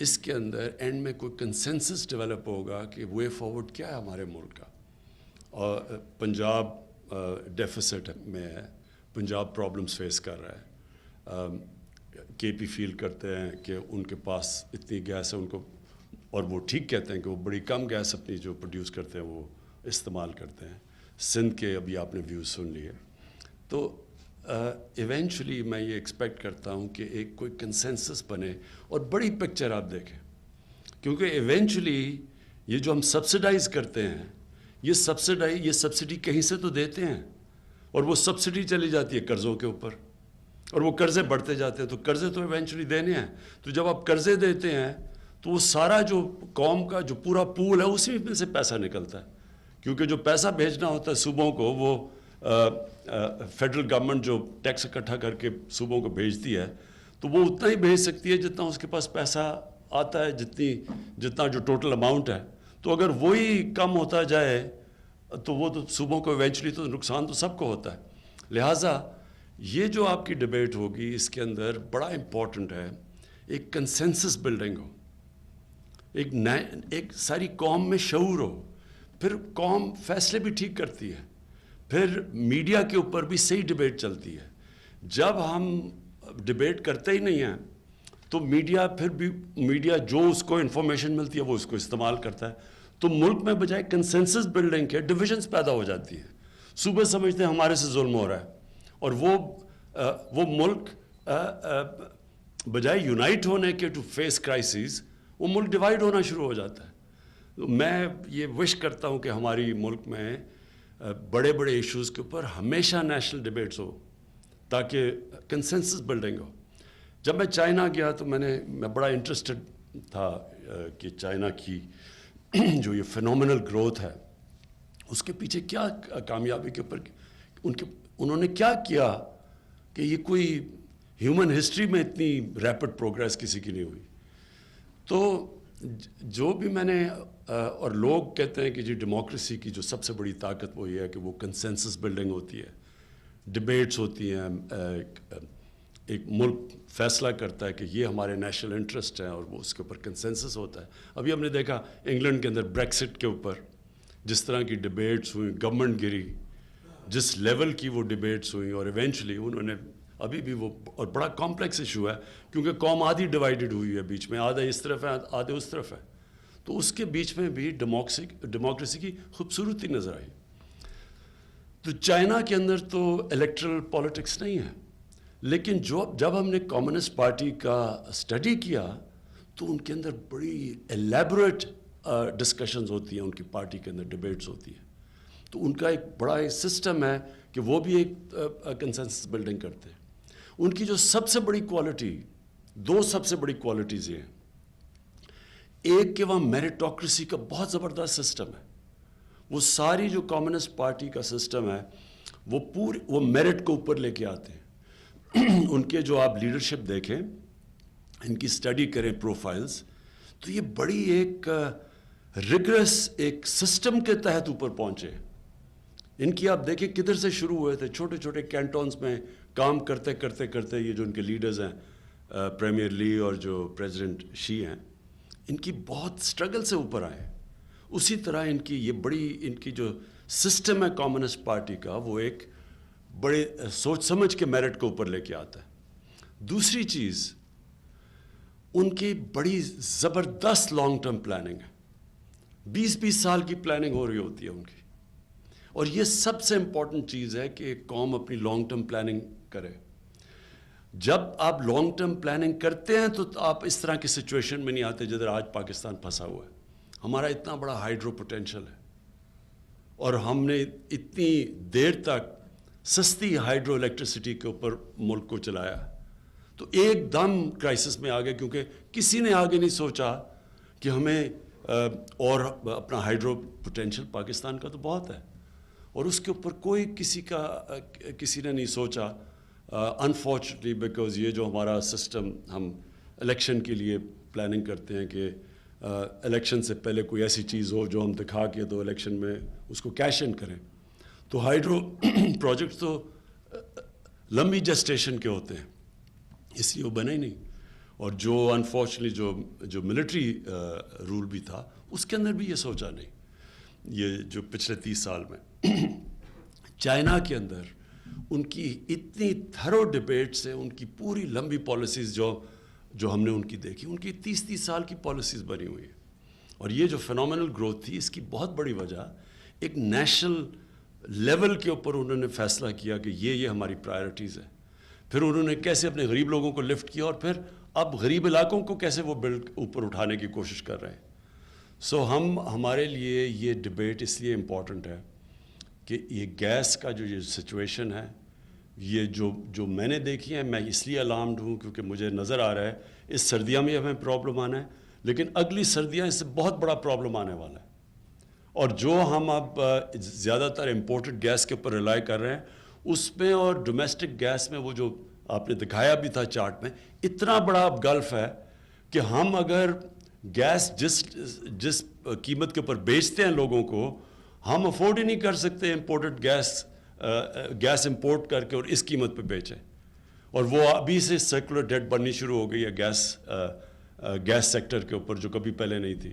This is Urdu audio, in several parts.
اس کے اندر اینڈ میں کوئی کنسنسس ڈیولپ ہوگا کہ وے فارورڈ کیا ہے ہمارے ملک کا. اور پنجاب ڈیفیسٹ میں ہے, پنجاب پرابلمس فیس کر رہا ہے. کے پی فیل کرتے ہیں کہ ان کے پاس اتنی گیس ہے ان کو, اور وہ ٹھیک کہتے ہیں کہ وہ بڑی کم گیس اپنی جو پروڈیوس کرتے ہیں وہ استعمال کرتے ہیں. سندھ کے ابھی آپ نے ویوز سن لیے. تو ایونچولی میں یہ ایکسپیکٹ کرتا ہوں کہ ایک کوئی کنسنسس بنے اور بڑی پکچر آپ دیکھیں, کیونکہ ایونچولی یہ جو ہم سبسڈائز کرتے ہیں یہ سبسڈی کہیں سے تو دیتے ہیں, اور وہ سبسڈی چلی جاتی ہے قرضوں کے اوپر, اور وہ قرضے بڑھتے جاتے ہیں. تو قرضے تو ایونچولی دینے ہیں. تو جب آپ قرضے دیتے ہیں تو وہ سارا جو قوم کا جو پورا پول ہے اسی میں سے پیسہ نکلتا ہے, کیونکہ جو پیسہ بھیجنا ہوتا ہے صوبوں کو وہ فیڈرل گورنمنٹ جو ٹیکس اکٹھا کر کے صوبوں کو بھیجتی ہے, تو وہ اتنا ہی بھیج سکتی ہے جتنا اس کے پاس پیسہ آتا ہے, جتنا جو ٹوٹل اماؤنٹ ہے. تو اگر وہی کم ہوتا جائے تو وہ تو صوبوں کو ایونچولی تو نقصان تو سب کو ہوتا ہے. لہٰذا یہ جو آپ کی ڈبیٹ ہوگی اس کے اندر بڑا امپورٹنٹ ہے ایک کنسنسس بلڈنگ ہو, ایک ساری قوم میں شعور ہو, پھر قوم فیصلے بھی ٹھیک کرتی ہے, پھر میڈیا کے اوپر بھی صحیح ڈبیٹ چلتی ہے. جب ہم ڈبیٹ کرتے ہی نہیں ہیں تو میڈیا جو اس کو انفارمیشن ملتی ہے وہ اس کو استعمال کرتا ہے. تو ملک میں بجائے کنسنسس بلڈنگ کے ڈویژنس پیدا ہو جاتی ہیں. صوبے سمجھتے ہیں ہمارے سے ظلم ہو رہا ہے, اور وہ ملک بجائے یونائٹ ہونے کے ٹو فیس کرائسز وہ ملک ڈیوائیڈ ہونا شروع ہو جاتا ہے. میں یہ وش کرتا ہوں کہ ہماری ملک میں بڑے بڑے ایشوز کے اوپر ہمیشہ نیشنل ڈیبیٹس ہو تاکہ کنسنسس بلڈنگ ہو. جب میں چائنا گیا تو میں بڑا انٹرسٹڈ تھا کہ چائنا کی جو یہ فینومینل گروتھ ہے اس کے پیچھے کیا کامیابی کے اوپر انہوں نے کیا کیا کہ یہ کوئی ہیومن ہسٹری میں اتنی ریپڈ پروگریس کسی کی نہیں ہوئی. تو جو بھی میں نے اور لوگ کہتے ہیں کہ جی ڈیموکریسی کی جو سب سے بڑی طاقت وہ یہ ہے کہ وہ کنسنسس بلڈنگ ہوتی ہے, ڈبیٹس ہوتی ہیں, ایک ملک فیصلہ کرتا ہے کہ یہ ہمارے نیشنل انٹرسٹ ہیں اور وہ اس کے اوپر کنسنسس ہوتا ہے. ابھی ہم نے دیکھا انگلینڈ کے اندر بریکسٹ کے اوپر جس طرح کی ڈبیٹس ہوئیں, گورنمنٹ گری, جس لیول کی وہ ڈبیٹس ہوئیں, اور ایونچولی انہوں نے ابھی بھی وہ, اور بڑا کمپلیکس ایشو ہے کیونکہ قوم آدھی ڈیوائیڈڈ ہوئی ہے بیچ میں, آدھا اس طرف ہے آدھے اس طرف ہے. تو اس کے بیچ میں بھی ڈیموکریسی کی خوبصورتی نظر آئی. تو چائنا کے اندر تو الیکٹرل پالیٹکس نہیں ہے, لیکن جب ہم نے کمیونسٹ پارٹی کا اسٹڈی کیا تو ان کے اندر بڑی ایلیبریٹ ڈسکشنز ہوتی ہیں, ان کی پارٹی کے اندر ڈبیٹس ہوتی ہیں. تو ان کا ایک بڑا سسٹم ہے کہ وہ بھی ایک کنسنسس بلڈنگ کرتے ہیں. ان کی جو سب سے بڑی کوالٹی, دو سب سے بڑی کوالٹیز یہ ہیں. ایک کہ وہاں میریٹوکریسی کا بہت زبردست سسٹم ہے. وہ ساری جو کمیونسٹ پارٹی کا سسٹم ہے وہ میرٹ کو اوپر لے کے آتے ہیں. ان کے جو آپ لیڈرشپ دیکھیں, ان کی اسٹڈی کریں پروفائلز, تو یہ بڑی ایک ریگرس ایک سسٹم کے تحت اوپر پہنچے. ان کی آپ دیکھیں کدھر سے شروع ہوئے تھے, چھوٹے چھوٹے کینٹونز میں کام کرتے کرتے کرتے یہ جو ان کے لیڈرز ہیں پریمیئر لی اور جو پریزیڈنٹ شی ہیں, ان کی بہت سٹرگل سے اوپر آئے. اسی طرح ان کی جو سسٹم ہے کمیونسٹ پارٹی کا وہ ایک بڑے سوچ سمجھ کے میرٹ کو اوپر لے کے آتا ہے. دوسری چیز ان کی بڑی زبردست لانگ ٹرم پلاننگ ہے. 20 سال کی پلاننگ ہو رہی ہوتی ہے ان کی, اور یہ سب سے امپورٹنٹ چیز ہے کہ ایک قوم اپنی لانگ ٹرم پلاننگ کرے. جب آپ لانگ ٹرم پلاننگ کرتے ہیں تو آپ اس طرح کی سچویشن میں نہیں آتے جدھر آج پاکستان پھنسا ہوا ہے. ہمارا اتنا بڑا ہائیڈرو پوٹینشل ہے اور ہم نے اتنی دیر تک سستی ہائیڈرو الیکٹریسٹی کے اوپر ملک کو چلایا, تو ایک دم کرائسس میں آ گئے کیونکہ کسی نے آگے نہیں سوچا کہ ہمیں اور اپنا ہائیڈرو پوٹینشل پاکستان کا تو بہت ہے اور اس کے اوپر کسی نے نہیں سوچا. انفارچونیٹلی بیکاز یہ جو ہمارا سسٹم, ہم الیکشن کے لیے پلاننگ کرتے ہیں کہ الیکشن سے پہلے کوئی ایسی چیز ہو جو ہم دکھا کے تو الیکشن میں اس کو کیش ان کریں. تو ہائیڈرو پروجیکٹس تو لمبی جسٹیشن کے ہوتے ہیں, اس لیے وہ بنے ہی نہیں. اور جو انفارچونیٹلی جو ملٹری رول بھی تھا اس کے اندر بھی یہ سوچا نہیں. یہ جو پچھلے 30 سال میں چائنا کے اندر ان کی اتنی تھرو ڈبیٹ سے ان کی پوری لمبی پالیسیز جو ہم نے ان کی دیکھی، ان کی 30 سال کی پالیسیز بنی ہوئی ہیں. اور یہ جو فینومینل گروتھ تھی اس کی بہت بڑی وجہ ایک نیشنل لیول کے اوپر انہوں نے فیصلہ کیا کہ یہ ہماری پرائرٹیز ہیں. پھر انہوں نے کیسے اپنے غریب لوگوں کو لفٹ کیا اور پھر اب غریب علاقوں کو کیسے وہ بلڈ اوپر اٹھانے کی کوشش کر رہے ہیں. سو ہمارے لیے یہ ڈبیٹ اس لیے امپورٹنٹ ہے کہ یہ گیس کا جو سچویشن ہے، یہ جو میں نے دیکھی ہے، میں اس لیے الارمڈ ہوں کیونکہ مجھے نظر آ رہا ہے اس سردیاں میں ہمیں پرابلم آنا ہے، لیکن اگلی سردیاں اس سے بہت بڑا پرابلم آنے والا ہے. اور جو ہم اب زیادہ تر امپورٹڈ گیس کے اوپر ریلائی کر رہے ہیں اس میں اور ڈومیسٹک گیس میں، وہ جو آپ نے دکھایا بھی تھا چارٹ میں، اتنا بڑا اب گلف ہے کہ ہم اگر گیس جس قیمت کے اوپر بیچتے ہیں لوگوں کو، ہم افورڈ ہی نہیں کر سکتے امپورٹڈ گیس امپورٹ کر کے اور اس قیمت پہ بیچیں. اور وہ ابھی سے سرکولر ڈیٹ بننی شروع ہو گئی ہے گیس سیکٹر کے اوپر، جو کبھی پہلے نہیں تھی.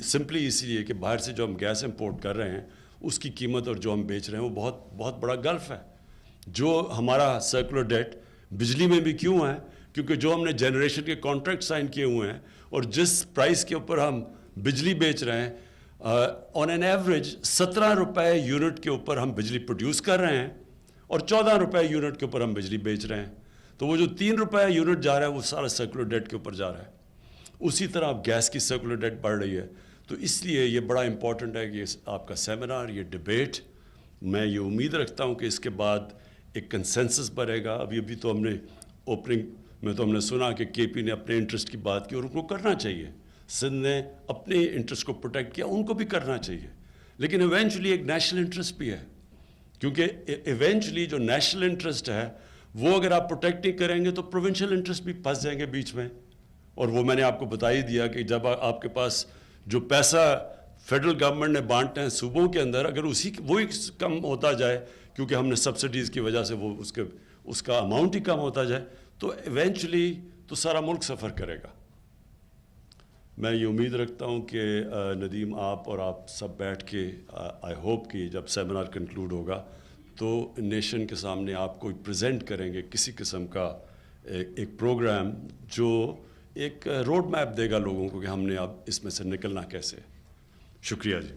سمپلی اسی لیے کہ باہر سے جو ہم گیس امپورٹ کر رہے ہیں اس کی قیمت اور جو ہم بیچ رہے ہیں وہ بہت بہت بڑا گلف ہے. جو ہمارا سرکولر ڈیٹ بجلی میں بھی کیوں ہے؟ کیونکہ جو ہم نے جنریشن کے کانٹریکٹ سائن کیے ہوئے ہیں اور جس پرائس کے اوپر ہم بجلی بیچ رہے ہیں، آن این ایوریج 17 روپے یونٹ کے اوپر ہم بجلی پروڈیوس کر رہے ہیں اور 14 روپے یونٹ کے اوپر ہم بجلی بیچ رہے ہیں. تو وہ جو 3 روپے یونٹ جا رہا ہے وہ سارا سرکولر ڈیٹ کے اوپر جا رہا ہے. اسی طرح اب گیس کی سرکولر ڈیٹ بڑھ رہی ہے. تو اس لیے یہ بڑا امپورٹنٹ ہے کہ آپ کا سیمینار، یہ ڈبیٹ، میں یہ امید رکھتا ہوں کہ اس کے بعد ایک کنسنسس بنے گا. ابھی تو ہم نے اوپننگ میں تو ہم نے سنا کہ کے پی نے اپنے انٹرسٹ کی بات کی اور ان کو کرنا چاہیے. سندھ نے اپنے انٹرسٹ کو پروٹیکٹ کیا، ان کو بھی کرنا چاہیے. لیکن ایونچولی ایک نیشنل انٹرسٹ بھی ہے، کیونکہ ایونچولی جو نیشنل انٹرسٹ ہے وہ اگر آپ پروٹیکٹ نہیں کریں گے تو پروونشل انٹرسٹ بھی پھنس جائیں گے بیچ میں. اور وہ میں نے آپ کو بتا ہی دیا کہ جب آپ کے پاس جو پیسہ فیڈرل گورنمنٹ نے بانٹنا ہے صوبوں کے اندر، اگر وہی کم ہوتا جائے کیونکہ ہم نے سبسڈیز کی وجہ سے وہ اس کا اماؤنٹ ہی کم ہوتا جائے، تو ایونچولی تو سارا ملک سفر کرے گا. میں یہ امید رکھتا ہوں کہ ندیم آپ اور آپ سب بیٹھ کے آئی ہوپ کہ جب سیمینار کنکلوڈ ہوگا تو نیشن کے سامنے آپ کو پریزنٹ کریں گے کسی قسم کا ایک پروگرام جو ایک روڈ میپ دے گا لوگوں کو کہ ہم نے اب اس میں سے نکلنا کیسے. شکریہ جی.